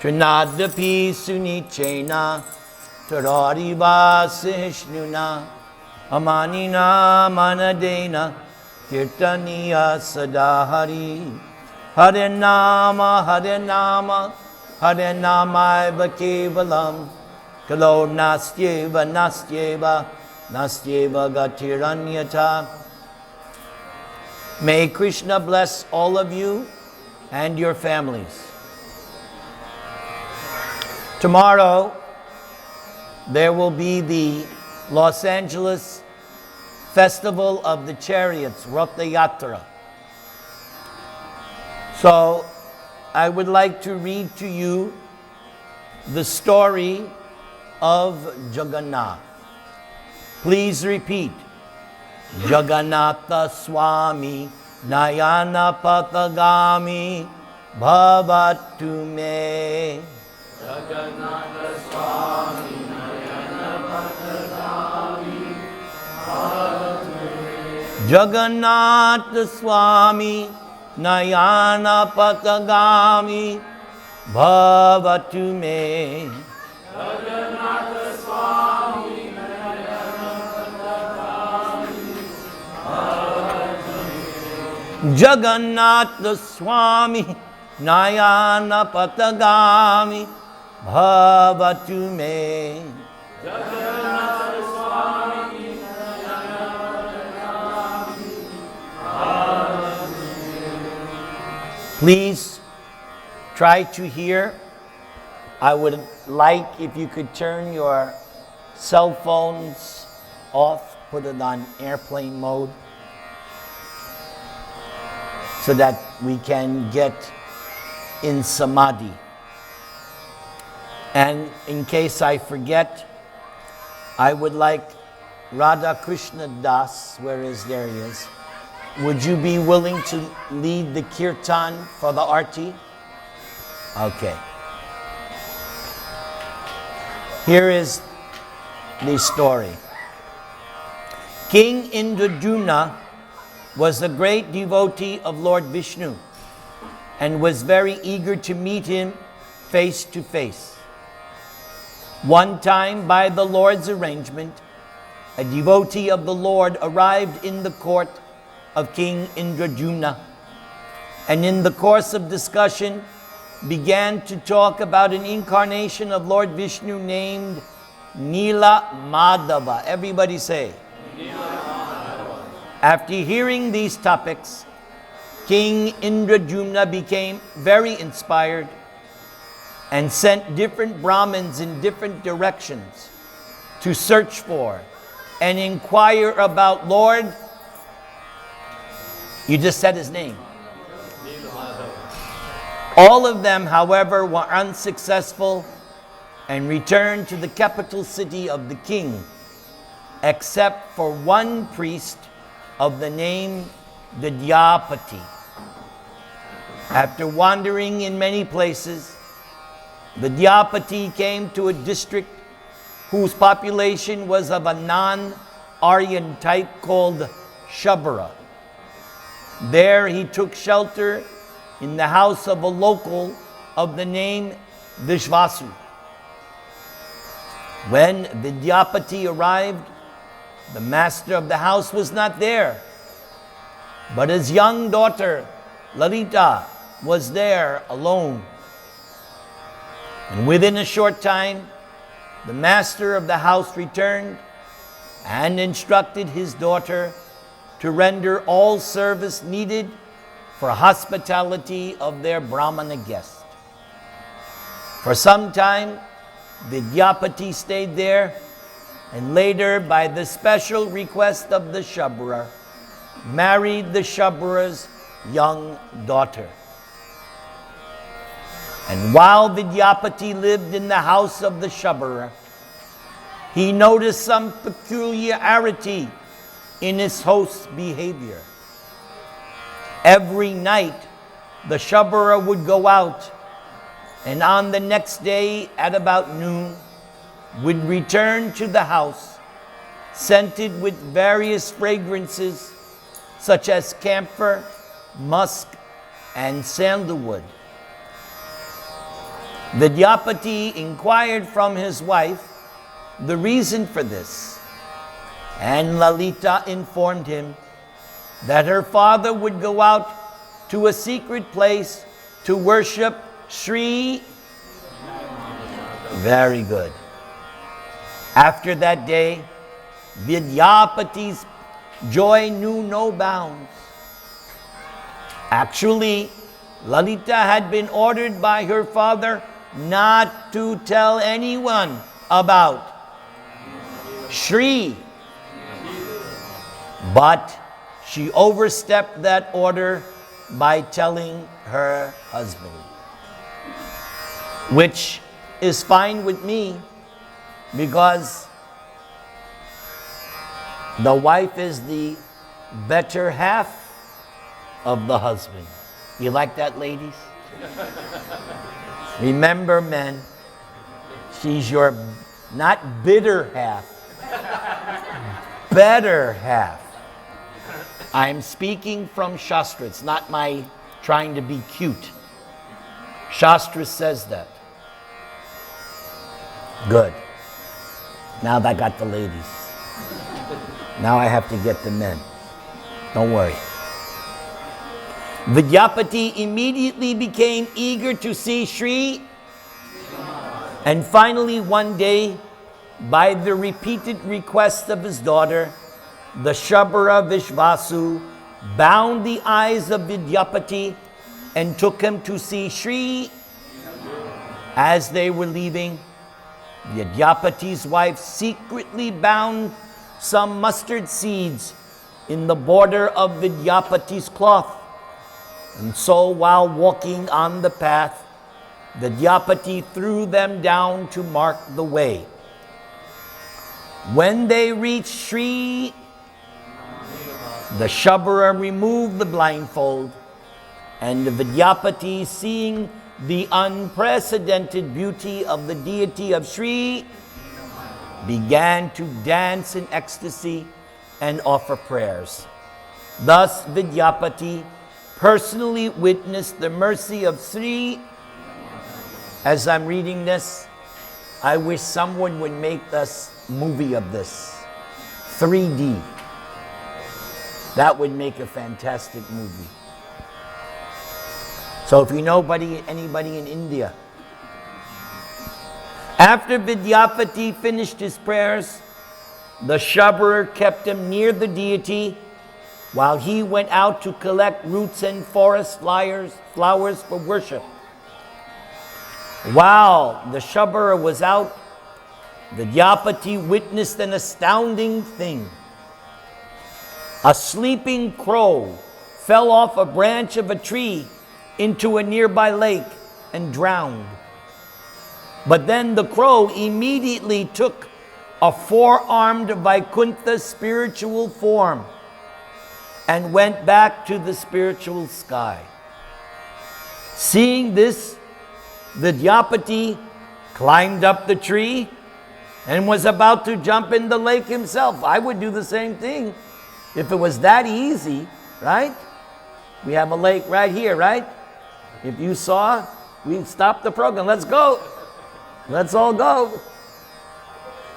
Trinadapi Sunichena Tarariva Sihishnuna Amanina Manadena Kirtaniya Sadahari Hare Nama Hare Nama Hare Nama Eva Kevalam Kalo Nastyeva Nastyeva Nastyeva Gatiranyata. May Krishna bless all of you and your families. Tomorrow, there will be the Los Angeles Festival of the Chariots, Ratha Yatra. So, I would like to read to you the story of Jagganātha. Please repeat. Jagganātha Swami Nayana Patagami Bhavatu Me. Jagganātha Swami Nayana Patagami Bhavatu Me. Jagganātha Swami Nayana Patagami Bhavatu Me. Jagganātha Swami Nayana Patagami Bhavatu Me. Jagganātha Swami Nayana Patagami Bhavatu Me. Jagganātha Swami Nayana Patagami Bhavatu Me. Please try to hear. I would like if you could turn your cell phones off, put it on airplane mode, so that we can get in samadhi. And in case I forget, I would like Radha Krishna Das, where is there he is, would you be willing to lead the kirtan for the arti? Okay. Here is the story. King Indradyumna was a great devotee of Lord Vishnu and was very eager to meet him face to face. One time, by the Lord's arrangement, a devotee of the Lord arrived in the court of King Indradyumna, and in the course of discussion began to talk about an incarnation of Lord Vishnu named Nila Madhava. Everybody say. After hearing these topics, King Indradyumna became very inspired and sent different Brahmins in different directions to search for and inquire about Lord. You just said his name. All of them, however, were unsuccessful and returned to the capital city of the king, except for one priest of the name Vidyapati. After wandering in many places, Vidyapati came to a district whose population was of a non-Aryan type called Shabara. There he took shelter in the house of a local of the name Vishvasu. When Vidyapati arrived, the master of the house was not there, but his young daughter Lalita was there alone. And within a short time, the master of the house returned and instructed his daughter to render all service needed for hospitality of their Brahmana guest. For some time, Vidyapati stayed there, and later, by the special request of the Shabara, married the Shabara's young daughter. And while Vidyapati lived in the house of the Shabara, he noticed some peculiarity in his host's behavior. Every night, the Shabara would go out, and on the next day at about noon, would return to the house, scented with various fragrances such as camphor, musk, and sandalwood. Vidyapati inquired from his wife the reason for this, and Lalita informed him that her father would go out to a secret place to worship Sri. Very good. After that day, Vidyapati's joy knew no bounds. Actually, Lalita had been ordered by her father not to tell anyone about Sri, but she overstepped that order by telling her husband, which is fine with me, because the wife is the better half of the husband. You like that, ladies? Remember, men, she's your not bitter half, better half. I'm speaking from Shastra. It's not my trying to be cute. Shastra says that. Good. Now I got the ladies. Now I have to get the men. Don't worry. Vidyapati immediately became eager to see Sri, and finally one day, by the repeated request of his daughter, the Shabara Vishvasu bound the eyes of Vidyapati and took him to see Sri. As they were leaving, Vidyapati's wife secretly bound some mustard seeds in the border of Vidyapati's cloth. And so while walking on the path, Vidyapati threw them down to mark the way. When they reached Sri, the Shabara removed the blindfold, and Vidyapati, seeing the unprecedented beauty of the deity of Sri, began to dance in ecstasy and offer prayers. Thus Vidyapati personally witnessed the mercy of Sri. As I'm reading this, I wish someone would make us movie of this, 3D. That would make a fantastic movie. So if you know anybody in India. After Vidyapati finished his prayers, the Shabara kept him near the deity while he went out to collect roots and forest flowers for worship. While the Shabara was out, Vidyapati witnessed an astounding thing. A sleeping crow fell off a branch of a tree into a nearby lake and drowned. But then the crow immediately took a four-armed Vaikuntha spiritual form and went back to the spiritual sky. Seeing this, Vidyapati climbed up the tree and was about to jump in the lake himself. I would do the same thing if it was that easy, right? We have a lake right here, right? If you saw, we'd stop the program. Let's go. Let's all go.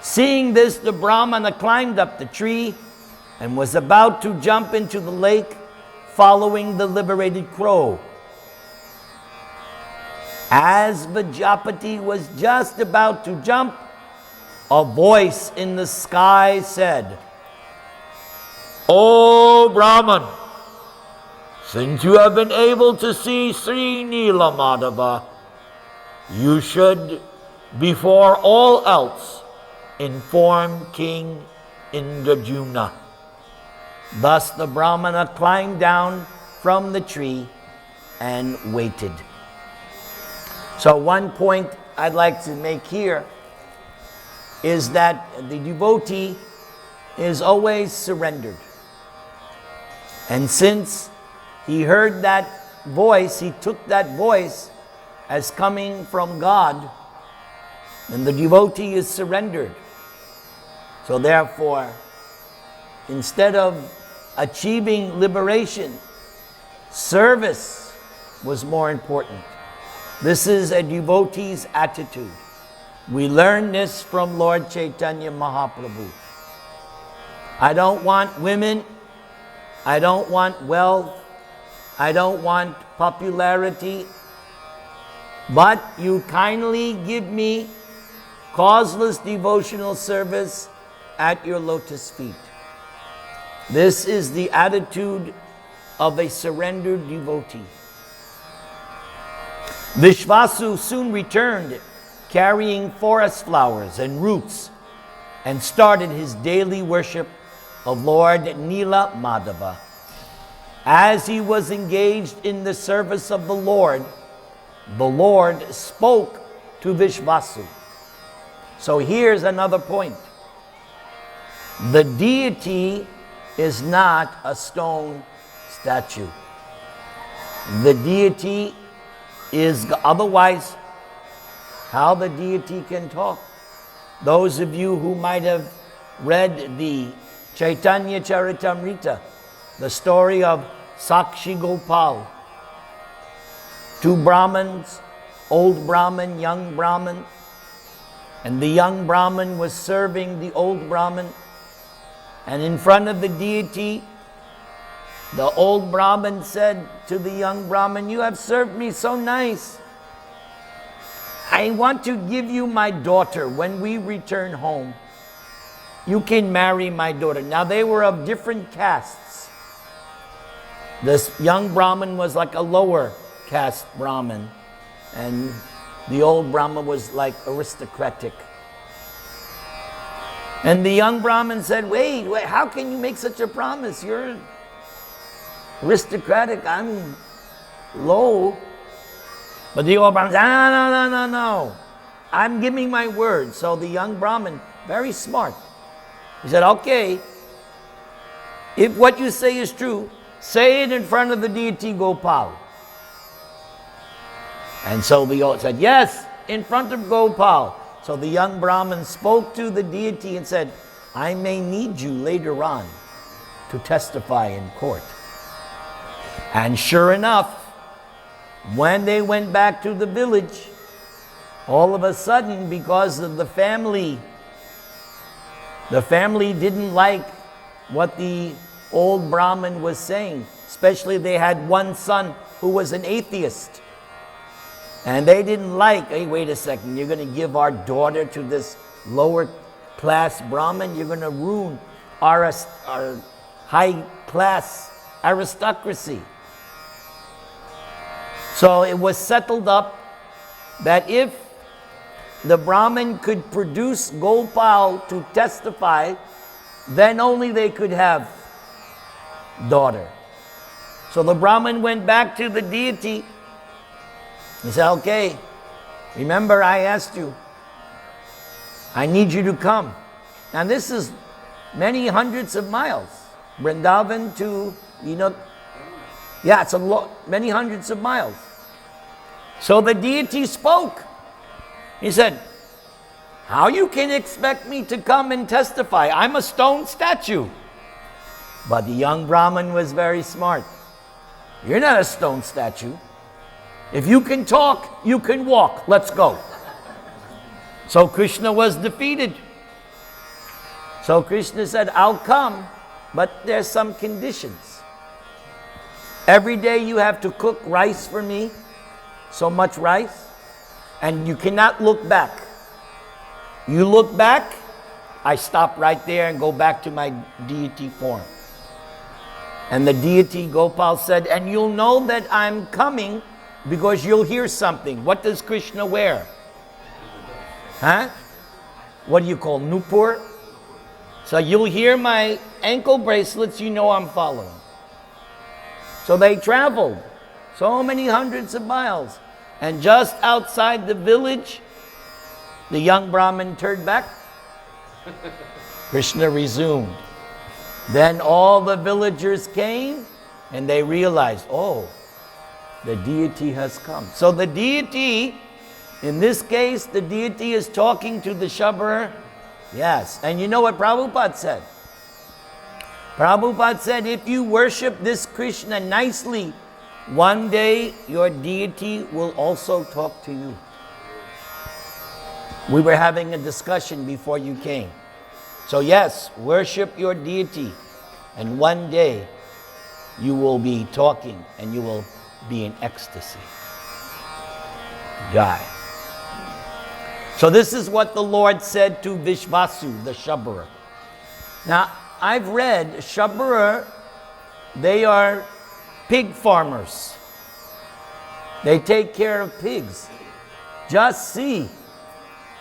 Seeing this, the Brahmana climbed up the tree and was about to jump into the lake, following the liberated crow. As Vidyapati was just about to jump, a voice in the sky said, "O Brahman, since you have been able to see Sri Nilamadava, you should, before all else, inform King Indradyumna." Thus the Brahmana climbed down from the tree and waited. So one point I'd like to make here is that the devotee is always surrendered. And since he heard that voice, he took that voice as coming from God, and the devotee is surrendered. So therefore, instead of achieving liberation, service was more important. This is a devotee's attitude. We learn this from Lord Chaitanya Mahaprabhu. I don't want women. I don't want wealth. I don't want popularity. But you kindly give me causeless devotional service at your lotus feet. This is the attitude of a surrendered devotee. Vishvasu soon returned, carrying forest flowers and roots, and started his daily worship of Lord Nila Madhava. As he was engaged in the service of the Lord spoke to Vishvasu. So here's another point. The deity is not a stone statue. The deity is, otherwise, how the deity can talk? Those of you who might have read the Chaitanya Charitamrita, the story of Sakshi Gopal, two Brahmins, old Brahmin, young Brahmin, and the young Brahmin was serving the old Brahmin, and in front of the deity, the old Brahmin said to the young Brahmin, "You have served me so nice. I want to give you my daughter when we return home. You can marry my daughter." Now they were of different castes. This young Brahmin was like a lower caste Brahmin, and the old Brahmin was like aristocratic. And the young Brahmin said, wait, how can you make such a promise? You're aristocratic, I'm low. But the old Brahmin said, no. I'm giving my word. So the young Brahmin, very smart, he said, okay, if what you say is true, say it in front of the deity Gopal. And so the old said, yes, in front of Gopal. So the young Brahmin spoke to the deity and said, I may need you later on to testify in court. And sure enough, when they went back to the village, all of a sudden, because of the family didn't like what the old Brahmin was saying. Especially they had one son who was an atheist. And they didn't like, hey, wait a second, you're going to give our daughter to this lower class Brahmin? You're going to ruin our high class aristocracy. So it was settled up that if the Brahmin could produce Gopal to testify, then only they could have daughter. So the Brahmin went back to the deity. He said, okay, remember I asked you, I need you to come. Now this is many hundreds of miles. Vrindavan to, it's many hundreds of miles. So the deity spoke. He said, how you can expect me to come and testify? I'm a stone statue. But the young Brahmin was very smart. You're not a stone statue. If you can talk, you can walk. Let's go. So Krishna was defeated. So Krishna said, I'll come, but there's some conditions. Every day you have to cook rice for me, so much rice, and you cannot look back. You look back, I stop right there and go back to my deity form. And the deity Gopal said, and you'll know that I'm coming because you'll hear something. What does Krishna wear? Huh? What do you call Nupur? So you'll hear my ankle bracelets, you know I'm following. So they traveled so many hundreds of miles. And just outside the village, the young Brahmin turned back. Krishna resumed. Then all the villagers came and they realized, oh, the deity has come. So the deity, in this case, the deity is talking to the Shabbar. Yes. And you know what Prabhupada said? Prabhupada said, if you worship this Krishna nicely, one day your deity will also talk to you. We were having a discussion before you came. So yes, worship your deity, and one day you will be talking and you will be in ecstasy. Jai. So this is what the Lord said to Vishvasu, the Shabara. Now, I've read Shabara, they are pig farmers. They take care of pigs. Just see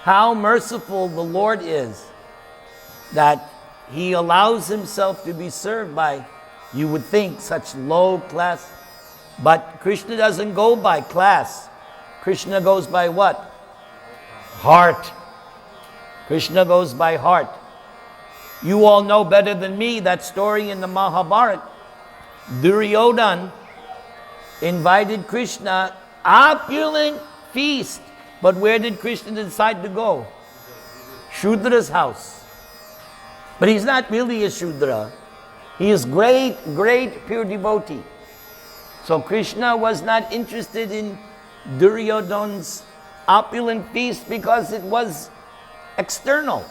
how merciful the Lord is, that He allows Himself to be served by, you would think, such low class. But Krishna doesn't go by class. Krishna goes by what? Heart. Krishna goes by heart. You all know better than me that story in the Mahabharata. Duryodhana invited Krishna, opulent feast. But where did Krishna decide to go? Shudra's house. But he's not really a Shudra. He is great, pure devotee. So Krishna was not interested in Duryodhana's opulent feast because it was external.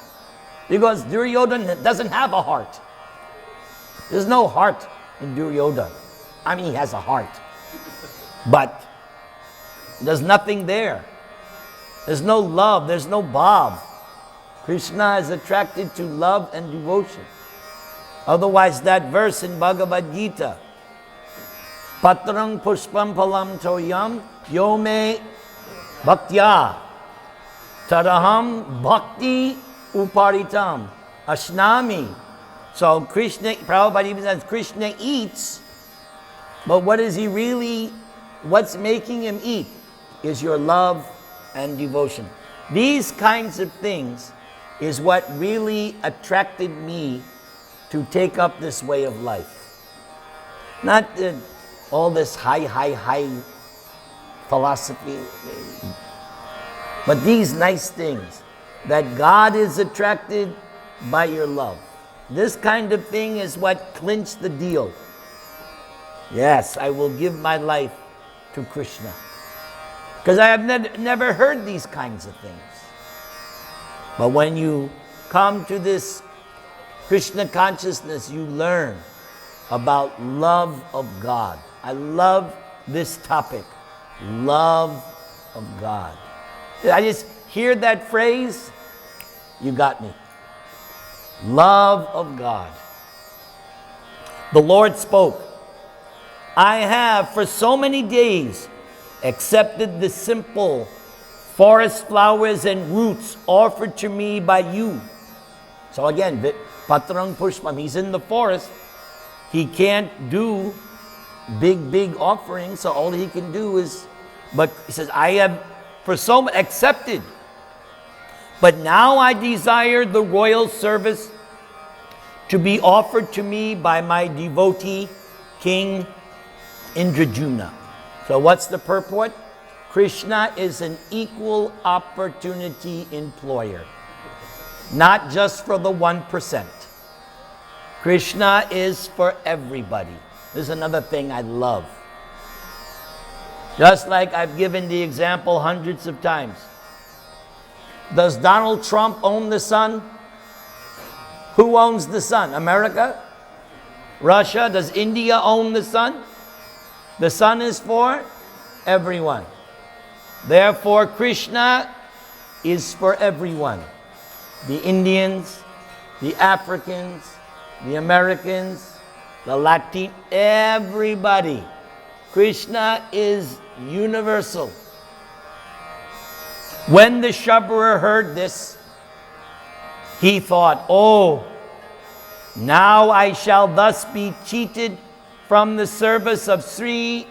Because Duryodhana doesn't have a heart. There's no heart in Duryodhana. I mean, he has a heart. But there's nothing there. There's no love, there's no bhav. Krishna is attracted to love and devotion. Otherwise, that verse in Bhagavad Gita, Patrang pushpam palam toyam yome bhaktya taraham bhakti uparitam ashnami. So Krishna, Prabhupada even says Krishna eats, but what is he really, what's making him eat is your love and devotion. These kinds of things is what really attracted me to take up this way of life. Not all this high philosophy, but these nice things, that God is attracted by your love. This kind of thing is what clinched the deal. Yes, I will give my life to Krishna. Because I have never heard these kinds of things. But when you come to this Krishna consciousness, you learn about love of God. I love this topic, love of God. I just hear that phrase, you got me. Love of God. The Lord spoke, I have for so many days accepted the simple forest flowers and roots offered to me by you. So again, Patrang Pushpam, he's in the forest. He can't do big offerings, so all he can do is, but he says, I have for so accepted. But now I desire the royal service to be offered to me by my devotee, King Indradyumna. So what's the purport? Krishna is an equal opportunity employer. Not just for the 1%. Krishna is for everybody. This is another thing I love. Just like I've given the example hundreds of times. Does Donald Trump own the sun? Who owns the sun? America? Russia? Does India own the sun? The sun is for everyone. Therefore, Krishna is for everyone. The Indians, the Africans, the Americans, the Latin, everybody. Krishna is universal. When the Shabara heard this, he thought, oh, now I shall thus be cheated from the service of Sri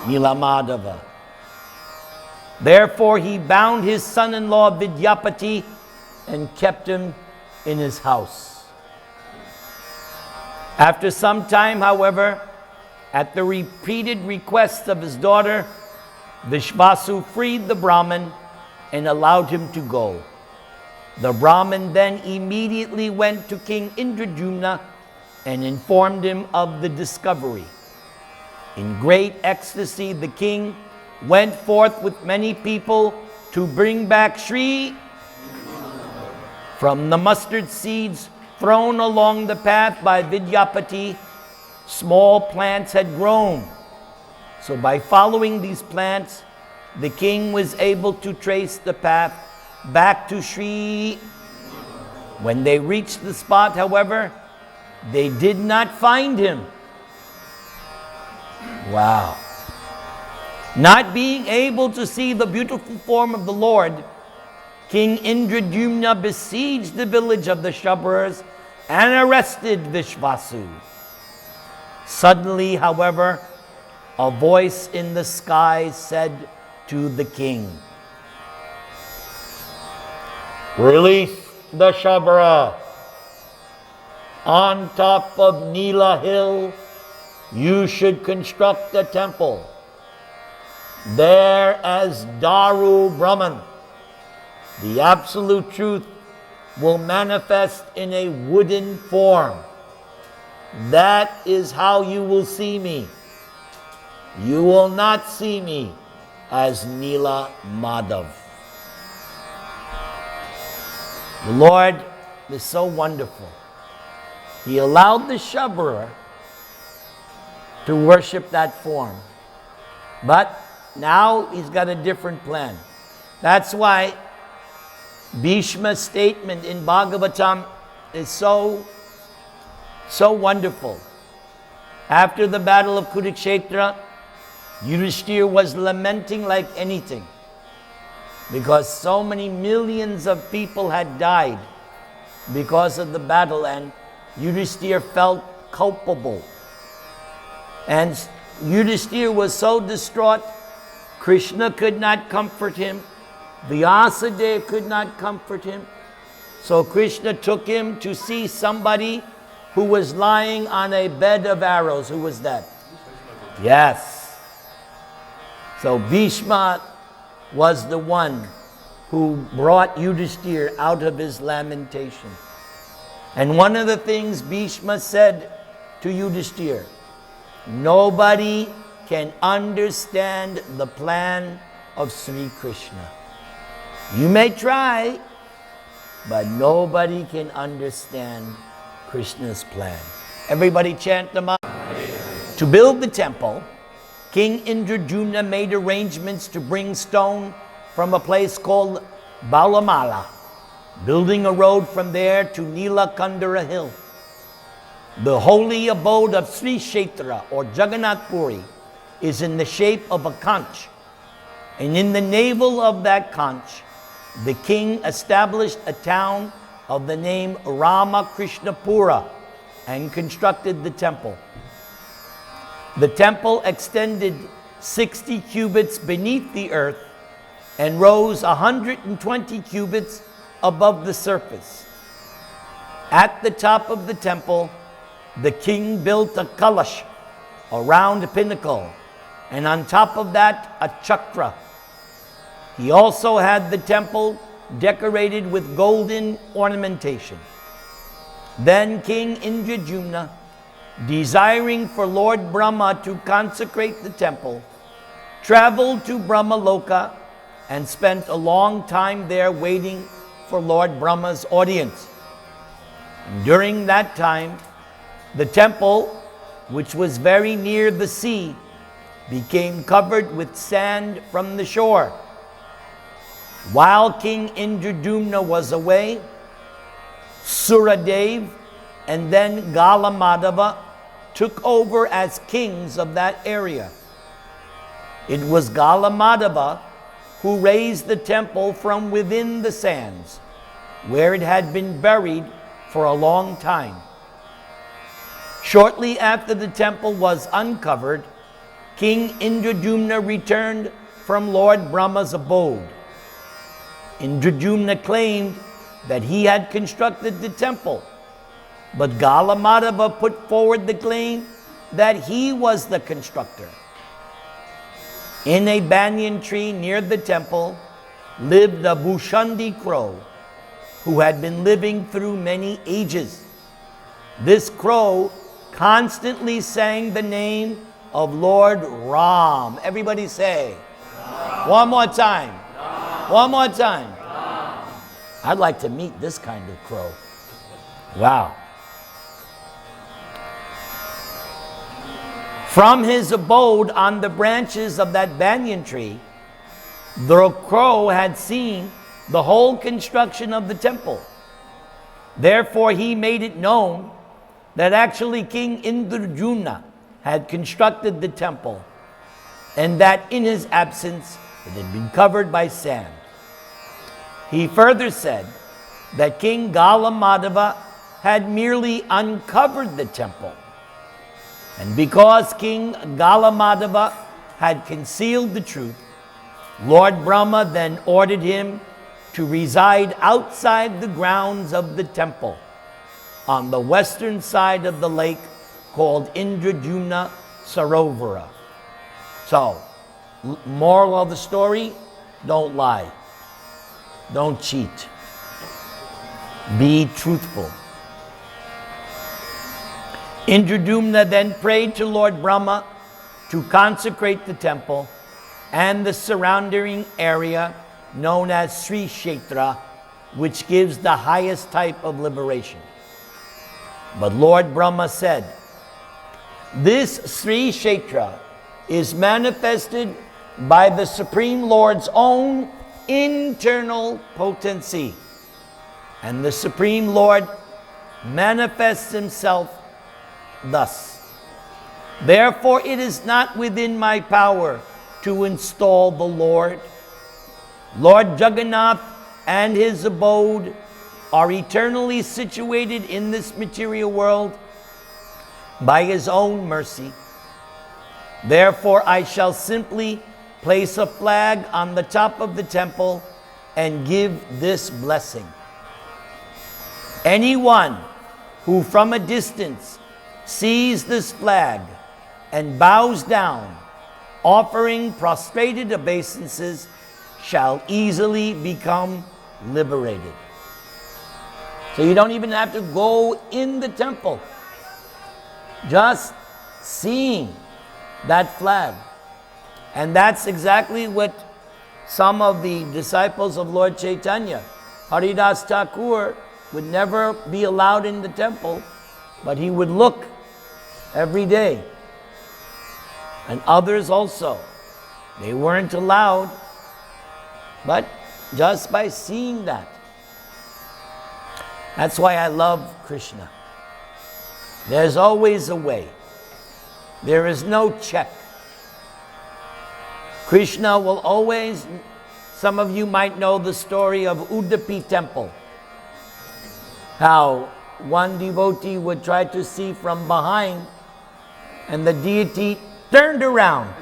Nilamadava. Therefore he bound his son-in-law Vidyapati and kept him in his house. After some time, however, at the repeated requests of his daughter, Vishvasu freed the Brahmin and allowed him to go. The Brahmin then immediately went to King Indradyumna and informed him of the discovery. In great ecstasy, the king went forth with many people to bring back Sri. From the mustard seeds thrown along the path by Vidyapati, small plants had grown. So by following these plants, the king was able to trace the path back to Sri. When they reached the spot, however, they did not find him. Wow. Not being able to see the beautiful form of the Lord, King Indradyumna besieged the village of the Shabras and arrested Vishvasu. Suddenly, however, a voice in the sky said to the king, "Release the Shabra. On top of Nila Hill, you should construct a temple. There as Daru Brahman, the absolute truth will manifest in a wooden form. That is how you will see me. You will not see me as Nila Madhav." The Lord is so wonderful. He allowed the Shabra to worship that form. But now he's got a different plan. That's why Bhishma's statement in Bhagavatam is so wonderful. After the battle of Kurukshetra, Yudhishthira was lamenting like anything because so many millions of people had died because of the battle, and Yudhishthira felt culpable. And Yudhishthira was so distraught, Krishna could not comfort him. Vyasadeva could not comfort him. So Krishna took him to see somebody who was lying on a bed of arrows. Who was that? Yes. So Bhishma was the one who brought Yudhishthira out of his lamentation. And one of the things Bhishma said to Yudhishthira, nobody can understand the plan of Sri Krishna. You may try, but nobody can understand Krishna's plan. Everybody chant the mantra. To build the temple, King Indradyumna made arrangements to bring stone from a place called Balamala, building a road from there to Nilakandara hill. The holy abode of Sri Kshetra or Jagannath Puri is in the shape of a conch, and in the navel of that conch, the king established a town of the name Ramakrishnapura and constructed the temple. The temple extended 60 cubits beneath the earth and rose 120 cubits above the surface. At the top of the temple, the king built a kalash, a round pinnacle, and on top of that, a chakra. He also had the temple decorated with golden ornamentation. Then King Indradyumna, desiring for Lord Brahma to consecrate the temple, traveled to Brahmaloka and spent a long time there waiting for Lord Brahma's audience. And during that time, the temple, which was very near the sea, became covered with sand from the shore. While King Indradyumna was away, Suradev and then Galamadava took over as kings of that area. It was Galamadava who raised the temple from within the sands, where it had been buried for a long time. Shortly after the temple was uncovered, King Indradyumna returned from Lord Brahma's abode. Indradyumna claimed that he had constructed the temple, but Galamadava put forward the claim that he was the constructor. In a banyan tree near the temple lived a Bhushandi crow who had been living through many ages. This crow constantly sang the name of Lord Ram. Everybody say, one more time. One more time. I'd like to meet this kind of crow. Wow. From his abode on the branches of that banyan tree, the crow had seen the whole construction of the temple. Therefore he made it known that actually King Indradyumna had constructed the temple, and that in his absence it had been covered by sand. He further said that King Jagganātha had merely uncovered the temple, and because King Jagganātha had concealed the truth, Lord Brahma then ordered him to reside outside the grounds of the temple on the western side of the lake called Indradyumna Sarovara. So, moral of the story, don't lie. Don't cheat. Be truthful. Indradyumna then prayed to Lord Brahma to consecrate the temple and the surrounding area known as Sri Kshetra, which gives the highest type of liberation. But Lord Brahma said, this Sri Kshetra is manifested by the Supreme Lord's own internal potency. And the Supreme Lord manifests himself thus. Therefore, it is not within my power to install the Lord. Lord Jagganātha and his abode are eternally situated in this material world by his own mercy. Therefore, I shall simply place a flag on the top of the temple and give this blessing. Anyone who from a distance sees this flag and bows down, offering prostrated obeisances, shall easily become liberated. So you don't even have to go in the temple. Just seeing that flag. And that's exactly what some of the disciples of Lord Chaitanya, Haridas Thakur, would never be allowed in the temple, but he would look every day. And others also. They weren't allowed, but just by seeing that. That's why I love Krishna. There's always a way. There is no check. Krishna will always, some of you might know the story of Udupi temple. How one devotee would try to see from behind and the deity turned around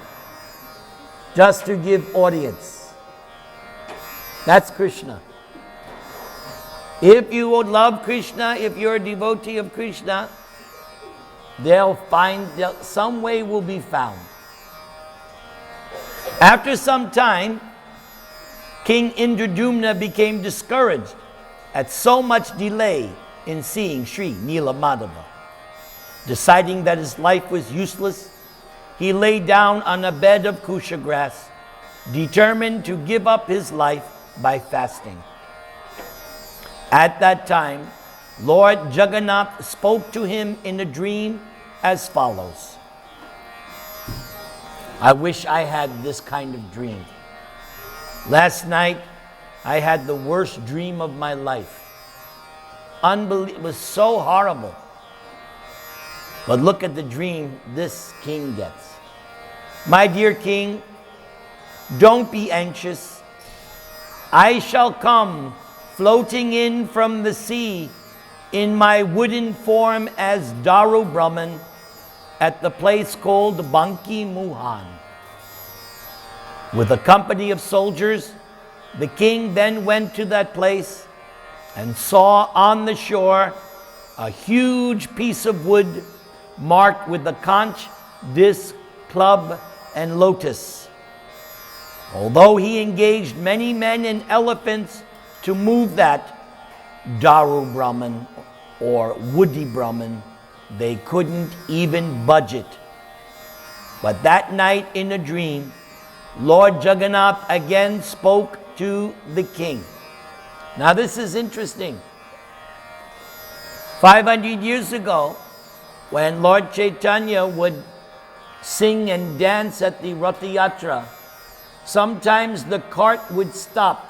just to give audience. That's Krishna. If you would love Krishna, if you're a devotee of Krishna, they'll find, some way will be found. After some time, King Indradyumna became discouraged at so much delay in seeing Sri Madhava. Deciding that his life was useless, he lay down on a bed of kusha grass, determined to give up his life by fasting. At that time, Lord Jagganātha spoke to him in a dream as follows. I wish I had this kind of dream. Last night, I had the worst dream of my life. It was so horrible. But look at the dream this king gets. My dear king, don't be anxious. I shall come floating in from the sea in my wooden form as Daru Brahman at the place called Banki Muhan. With a company of soldiers, the king then went to that place and saw on the shore a huge piece of wood marked with the conch, disc, club, and lotus. Although he engaged many men and elephants to move that Daru Brahman or woody Brahman, they couldn't even budge it. But that night in a dream, Lord Jagganātha again spoke to the king. Now this is interesting. 500 years ago, when Lord Chaitanya would sing and dance at the Ratha Yatra, sometimes the cart would stop.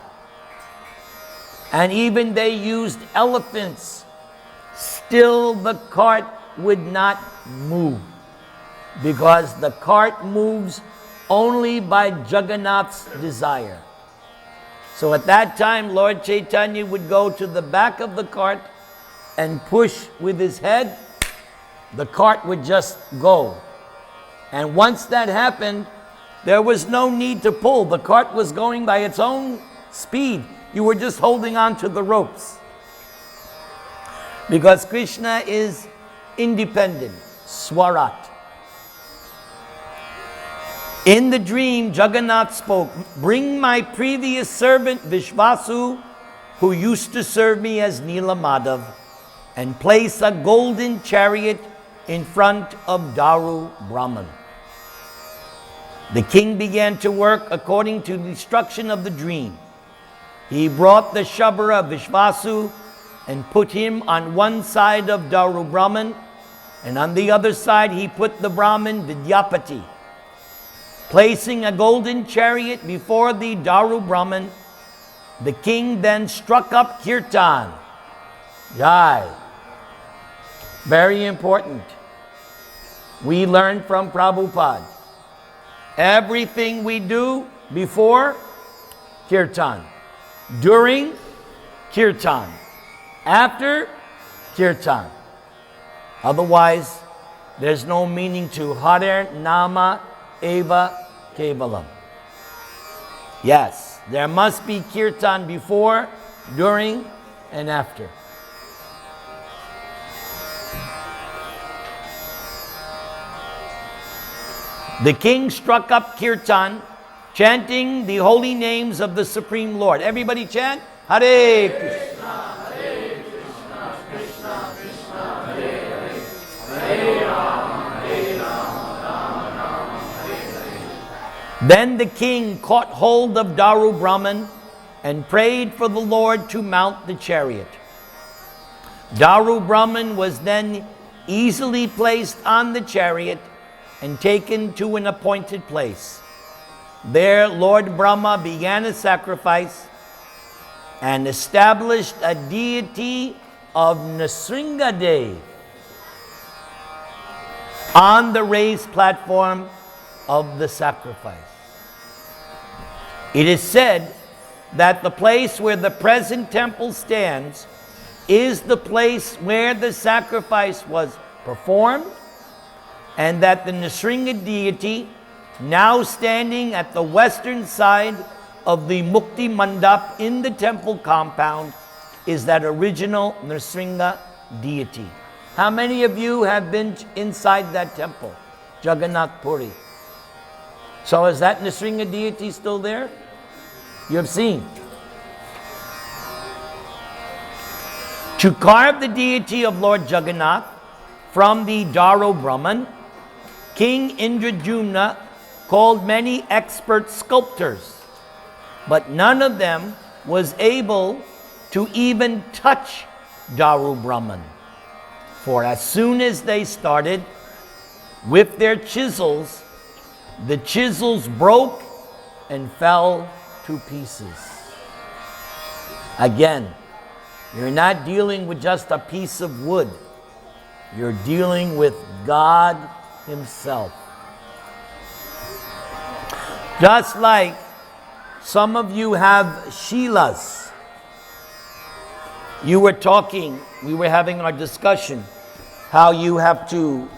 And even they used elephants. Still the cart would not move, because the cart moves only by Jaggannath's desire. So at that time, Lord Chaitanya would go to the back of the cart and push with his head. The cart would just go. And once that happened, there was no need to pull. The cart was going by its own speed. You were just holding on to the ropes. Because Krishna is independent, Swarat. In the dream, Jagganātha spoke, "Bring my previous servant Vishvasu, who used to serve me as Nila Madhav, and place a golden chariot in front of Daru Brahman." The king began to work according to the instruction of the dream. He brought the Shabara Vishvasu and put him on one side of Daru Brahman, and on the other side he put the Brahman Vidyapati. Placing a golden chariot before the Daru Brahman, the king then struck up kirtan. Jai. Very important. We learn from Prabhupada. Everything we do before kirtan, during kirtan, after kirtan. Otherwise, there's no meaning to Hare Nama Eva Kevalam. Yes, there must be kirtan before, during, and after. The king struck up kirtan, chanting the holy names of the Supreme Lord. Everybody chant, Hare Krishna. Hare Krishna, Krishna Krishna, Hare Hare, Hare Rama, Hare Rama, Rama Rama, Hare Hare. Then the king caught hold of Daru Brahman and prayed for the Lord to mount the chariot. Daru Brahman was then easily placed on the chariot and taken to an appointed place. There, Lord Brahma began a sacrifice and established a deity of Nrsingadev on the raised platform of the sacrifice. It is said that the place where the present temple stands is the place where the sacrifice was performed, and that the Nrsinga deity, now standing at the western side of the Mukti Mandap in the temple compound, is that original Nrsinga deity. How many of you have been inside that temple, Jagannath Puri? So is that Nrsinga deity still there? You have seen. To carve the deity of Lord Jagannath from the Daru Brahman, King Indradyumna called many expert sculptors, but none of them was able to even touch Daru Brahman. For as soon as they started with their chisels, the chisels broke and fell to pieces. Again, you're not dealing with just a piece of wood. You're dealing with God Himself. Just like some of you have Shilas. You were talking, we were having our discussion, how you have to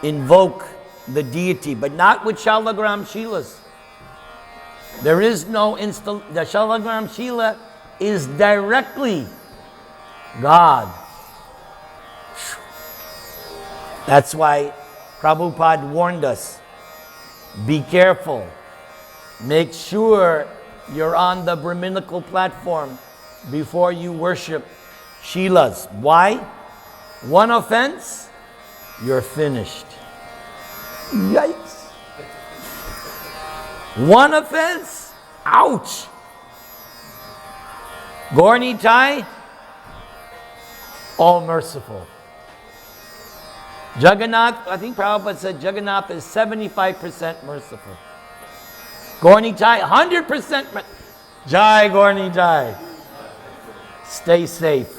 invoke the deity, but not with Shalagram Shilas. There is no the Shalagram Shila is directly God. That's why Prabhupada warned us, be careful. Make sure you're on the Brahminical platform before you worship Shilas. Why? One offense, you're finished. Yikes. One offense? Ouch! Gaur-Nitai, all merciful. Jagganātha, I think Prabhupada said Jagganātha is 75% merciful. Gaur-Nitai, 100% Jai Gaur-Nitai. Stay safe.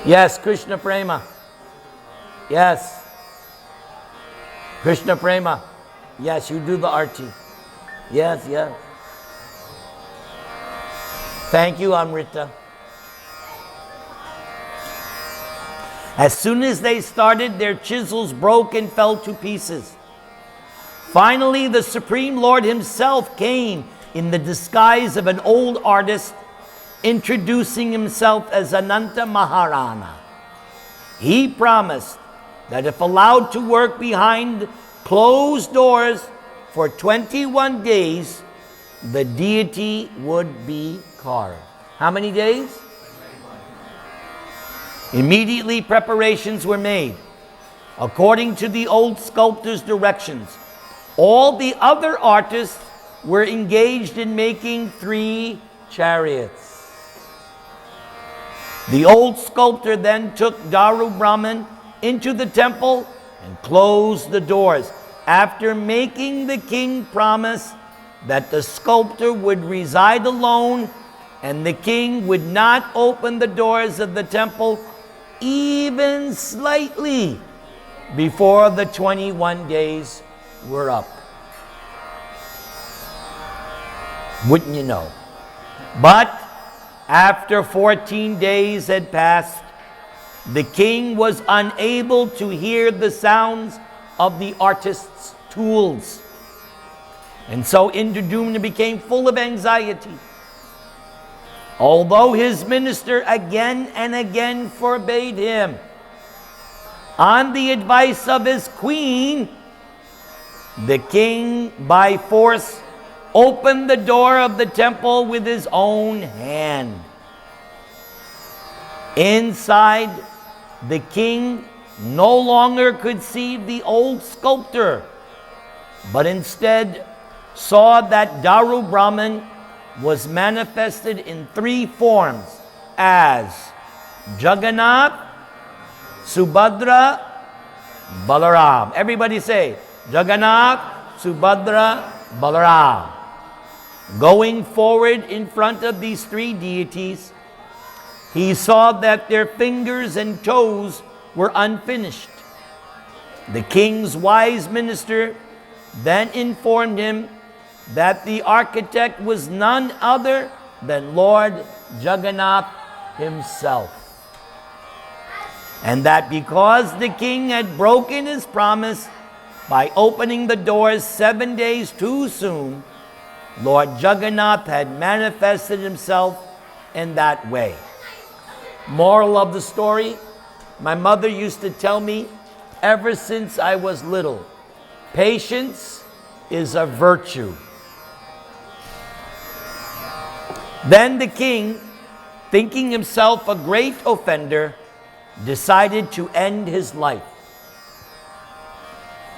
Yes, Krishna Prema. Yes. Krishna Prema. Yes, you do the arti. Yes, yes. Thank you, Amrita. As soon as they started, their chisels broke and fell to pieces. Finally, the Supreme Lord himself came in the disguise of an old artist, introducing himself as Ananta Maharana. He promised that if allowed to work behind closed doors for 21 days, the deity would be carved. How many days? Immediately preparations were made. According to the old sculptor's directions, all the other artists were engaged in making 3 chariots. The old sculptor then took Daru Brahman into the temple and closed the doors, after making the king promise that the sculptor would reside alone and the king would not open the doors of the temple even slightly before the 21 days were up. Wouldn't you know? But after 14 days had passed, the king was unable to hear the sounds of the artist's tools. And so Indradumna became full of anxiety. Although his minister again and again forbade him, on the advice of his queen, the king by force opened the door of the temple with his own hand. Inside, the king no longer could see the old sculptor, but instead saw that Daru Brahman was manifested in 3 forms as Jagganātha, Subhadra, Balaram. Everybody say, Jagganātha, Subhadra, Balaram. Going forward in front of these 3 deities, he saw that their fingers and toes were unfinished. The king's wise minister then informed him that the architect was none other than Lord Jagganātha himself. And that because the king had broken his promise by opening the doors 7 days too soon, Lord Jagganātha had manifested himself in that way. Moral of the story, my mother used to tell me ever since I was little, patience is a virtue. Then the king, thinking himself a great offender, decided to end his life.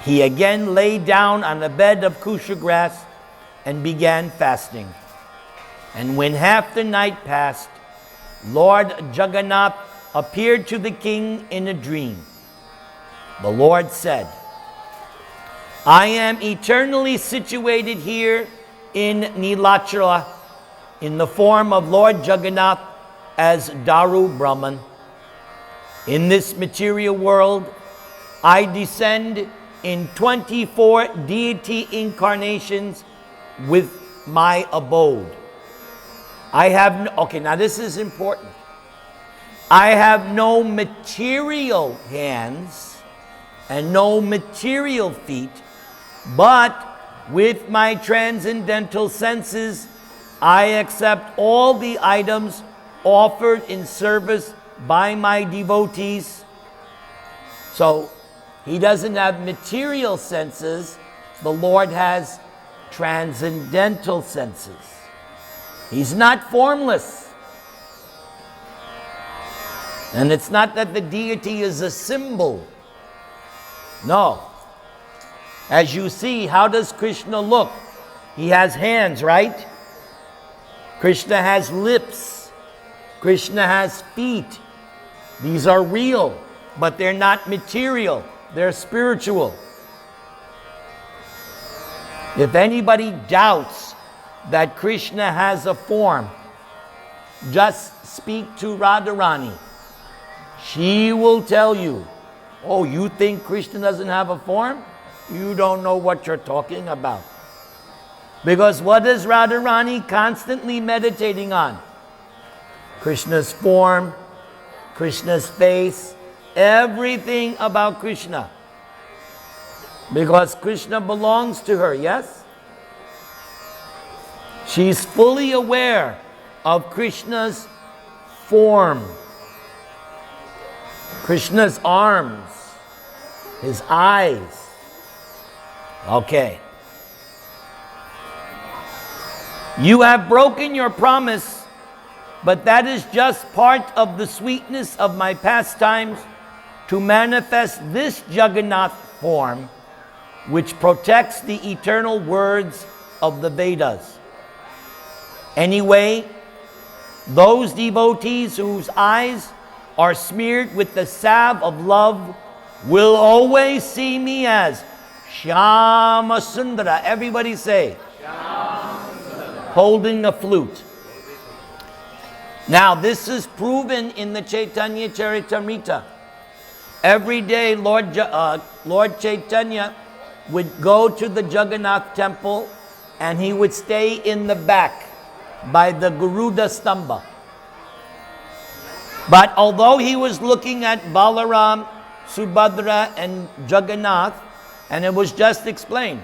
He again lay down on a bed of kusha grass and began fasting. And when half the night passed, Lord Jagganātha appeared to the king in a dream. The Lord said, I am eternally situated here in Nilachala in the form of Lord Jagganātha as Daru Brahman. In this material world, I descend in 24 deity incarnations with my abode. I have no, okay, now this is important. I have no material hands and no material feet, but with my transcendental senses, I accept all the items offered in service by my devotees. So he doesn't have material senses. The Lord has transcendental senses. He's not formless. And it's not that the deity is a symbol. No. As you see, how does Krishna look? He has hands, right? Krishna has lips. Krishna has feet. These are real, but they're not material. They're spiritual. If anybody doubts that Krishna has a form, just speak to Radharani. She will tell you, oh, you think Krishna doesn't have a form? You don't know what you're talking about. Because what is Radharani constantly meditating on? Krishna's form, Krishna's face, everything about Krishna. Because Krishna belongs to her, yes? She's fully aware of Krishna's form, Krishna's arms, his eyes. Okay. You have broken your promise, but that is just part of the sweetness of my pastimes to manifest this Jagganātha form, which protects the eternal words of the Vedas. Anyway, those devotees whose eyes are smeared with the salve of love will always see me as Shyama Sundara. Everybody say, holding a flute. Now, this is proven in the Chaitanya Charitamrita. Every day, Lord Chaitanya would go to the Jagganātha temple and he would stay in the back by the Garuda Stamba. But although he was looking at Balaram, Subhadra, and Jagganāth, and it was just explained,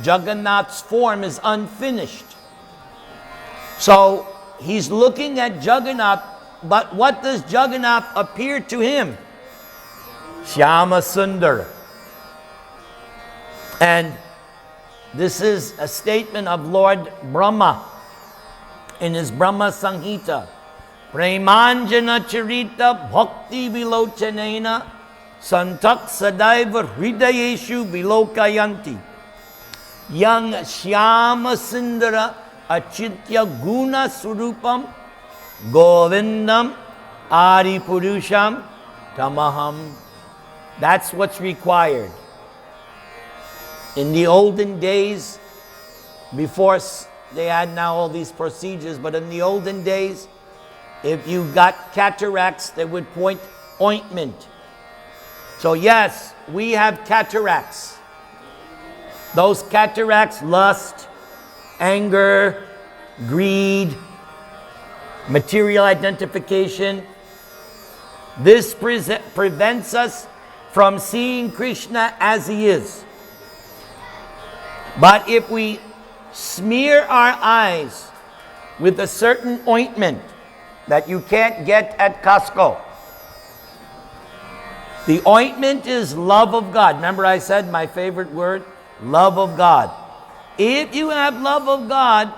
Jagganāth's form is unfinished. So he's looking at Jagganāth, but what does Jagganāth appear to him? Shyama Sundar. And this is a statement of Lord Brahma in his Brahma Samhita. Premanjana charita bhakti vilochanena santak sadaiva hridayeshu vilokayanti. Yang Shyama Sundara achitya guna surupam govindam ari purusham tamaham. That's what's required. In the olden days, before they had now all these procedures, but in the olden days, if you got cataracts, they would point ointment. So yes, we have cataracts. Those cataracts, lust, anger, greed, material identification. This prevents us from seeing Krishna as he is. But if we smear our eyes with a certain ointment that you can't get at Costco, the ointment is love of God. Remember I said my favorite word? Love of God. If you have love of God,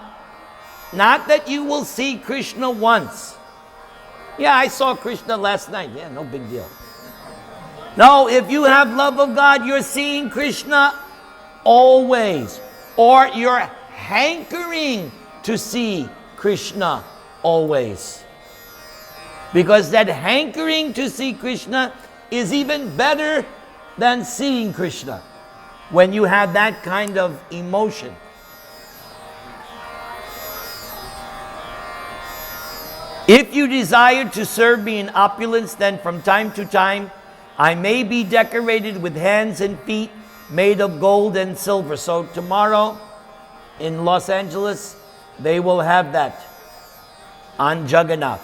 not that you will see Krishna once. Yeah, I saw Krishna last night. Yeah, no big deal. No, if you have love of God, you're seeing Krishna always. Or you're hankering to see Krishna always. Because that hankering to see Krishna is even better than seeing Krishna when you have that kind of emotion. If you desire to serve me in opulence, then from time to time I may be decorated with hands and feet made of gold and silver. So tomorrow in Los Angeles, they will have that on Jagganātha.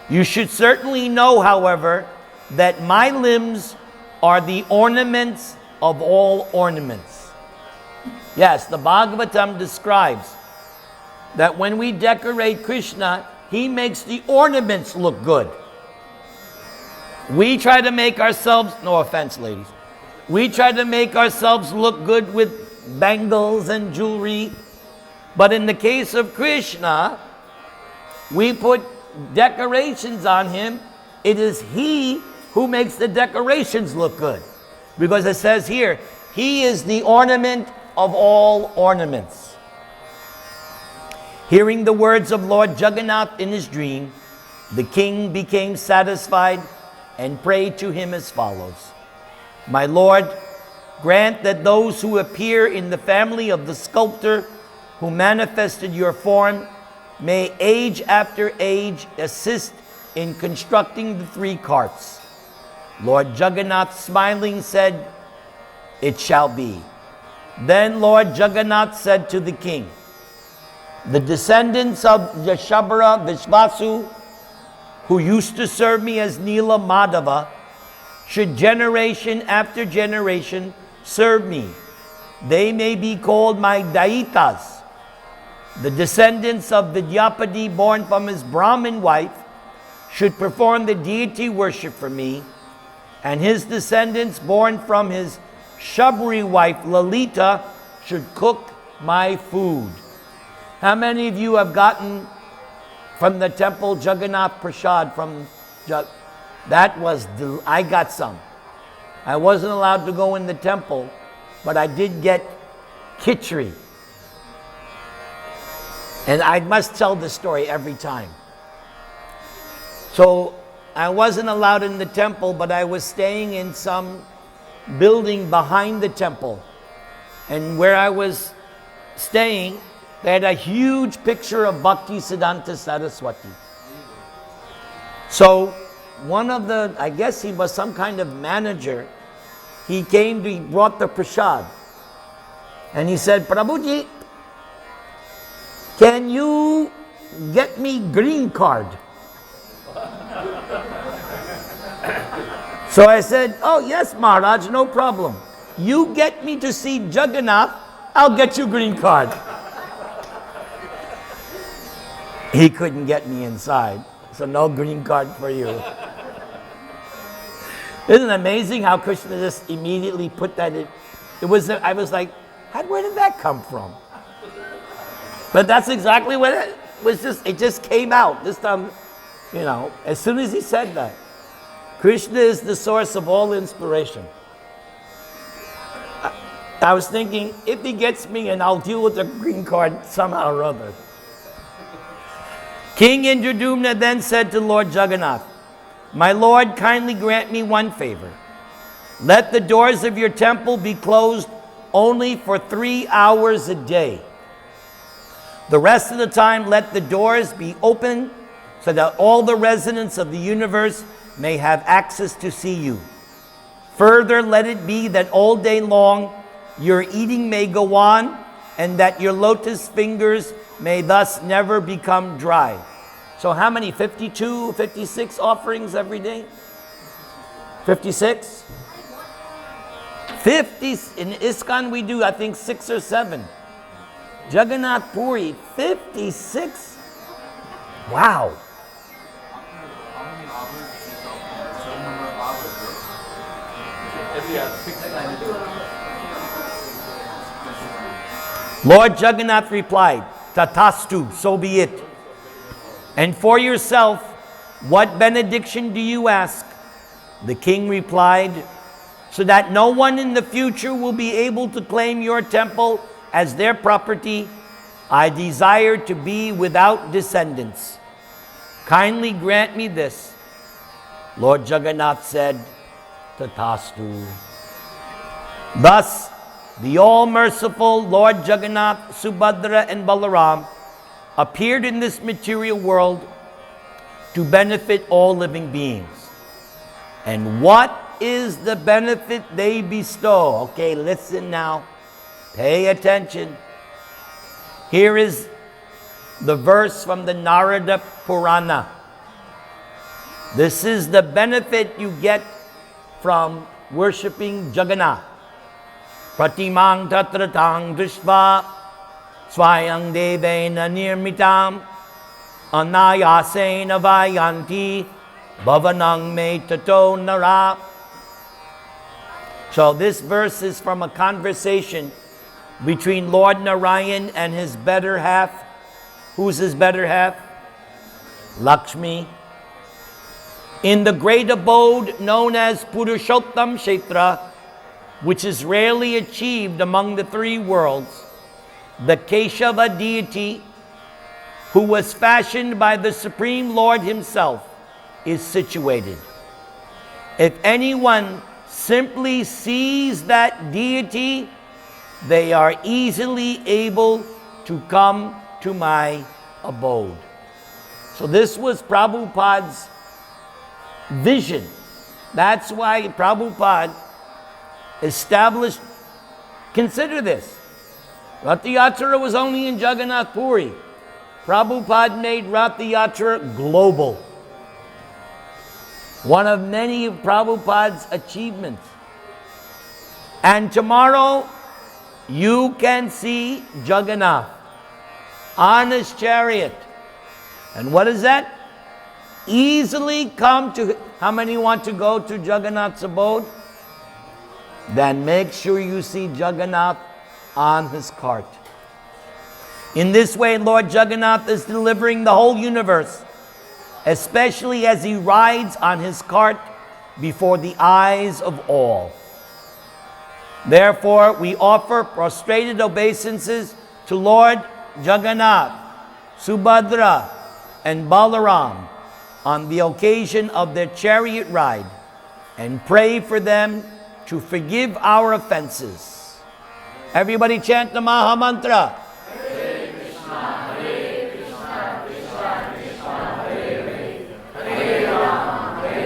You should certainly know, however, that my limbs are the ornaments of all ornaments. Yes, the Bhagavatam describes that when we decorate Krishna, he makes the ornaments look good. We try to make ourselves, no offense, ladies, we try to make ourselves look good with bangles and jewelry. But in the case of Krishna, we put decorations on him. It is he who makes the decorations look good. Because it says here, He is the ornament of all ornaments. Hearing the words of Lord Jagganātha in his dream, the king became satisfied and prayed to him as follows. My Lord, grant that those who appear in the family of the sculptor who manifested your form may age after age assist in constructing the 3 carts. Lord Jagganātha, smiling, said, it shall be. Then Lord Jagganātha said to the king, the descendants of Yashabara Vishvasu, who used to serve me as Nila Madhava, should generation after generation serve me. They may be called my Daitas. The descendants of Vidyapati, born from his Brahmin wife, should perform the deity worship for me, and his descendants born from his Shabri wife Lalita should cook my food. How many of you have gotten from the temple Jagganātha Prasad from I got some. I wasn't allowed to go in the temple, but I did get khichdi. And I must tell this story every time. So I wasn't allowed in the temple, but I was staying in some building behind the temple. And where I was staying, they had a huge picture of Bhakti Siddhanta Saraswati. So one of the, I guess he was some kind of manager, he brought the prasad. And he said, Prabhuji, can you get me green card? So I said, oh yes, Maharaj, no problem. You get me to see Jagganātha, I'll get you green card. He couldn't get me inside, so no green card for you. Isn't it amazing how Krishna just immediately put that in? I was like, where did that come from? But that's exactly what it was. It just came out this time, as soon as he said that. Krishna is the source of all inspiration. I was thinking, if he gets me, and I'll deal with the green card somehow or other. King Indradumna then said to Lord Jagganātha, my Lord, kindly grant me one favor. Let the doors of your temple be closed only for 3 hours a day. The rest of the time, let the doors be open so that all the residents of the universe may have access to see you. Further, let it be that all day long your eating may go on, and that your lotus fingers may thus never become dry. So how many? 52, 56 offerings every day? 56? 50, in ISKCON we do, I think, 6 or 7. Jagannath Puri, 56? Wow. Lord Jagannath replied, Tatastu, so be it. And for yourself, what benediction do you ask? The king replied, so that no one in the future will be able to claim your temple as their property, I desire to be without descendants. Kindly grant me this. Lord Jagannath said, Tatastu. Thus, the all-merciful Lord Jagannath, Subhadra, and Balaram appeared in this material world to benefit all living beings. And what is the benefit they bestow? Okay, listen now. Pay attention. Here is the verse from the Narada Purana. This is the benefit you get from worshipping Jagannath. Pratimang tatratang drishva swayang devena nirmitam anayasena vayanti bhavanang me tato nara. So this verse is from a conversation between Lord Narayan and his better half. Who's his better half? Lakshmi. In the great abode known as Purushottam Kshetra, which is rarely achieved among the three worlds, the Keshava deity, who was fashioned by the Supreme Lord himself, is situated. If anyone simply sees that deity, they are easily able to come to my abode. So this was Prabhupada's vision. That's why Prabhupada established, consider this, Rath Yatra was only in Jagannath Puri. Prabhupada made Rath Yatra global. One of many of Prabhupada's achievements. And tomorrow, you can see Jagganātha on his chariot. And what is that? Easily come to, how many want to go to Jaggannath's abode? Then make sure you see Jagganātha on his cart. In this way, Lord Jagganātha is delivering the whole universe, especially as he rides on his cart before the eyes of all. Therefore, we offer prostrated obeisances to Lord Jagganātha, Subhadra, and Balaram on the occasion of their chariot ride, and pray for them to forgive our offenses. Everybody chant the Maha Mantra.